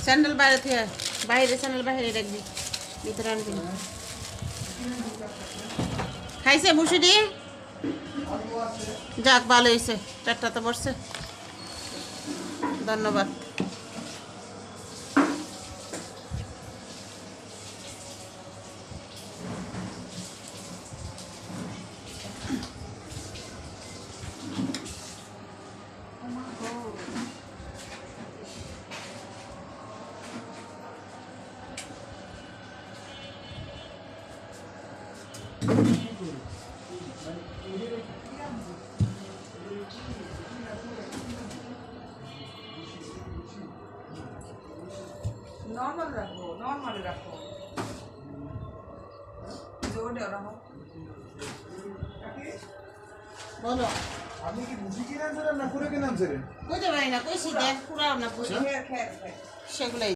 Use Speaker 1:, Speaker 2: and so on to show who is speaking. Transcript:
Speaker 1: Sandal বাইরে থেকে বাইরে স্যান্ডেল বাইরে রাখবি ভিতরে আনবি না। খাইছে মুসুরি? যাক ভালো হয়েছে, চারটা তো পড়ছে। ধন্যবাদ।
Speaker 2: নর্মাল রাখো, নর্মাল রাখো, জোরে রাখো।
Speaker 1: বলো
Speaker 3: আপনি কি বুঝি কিনা না করে কিনা
Speaker 1: বুঝতে পারি না, কইছি দেখ পুরা না বুঝি
Speaker 2: খেয়ে
Speaker 1: সেগুলাই।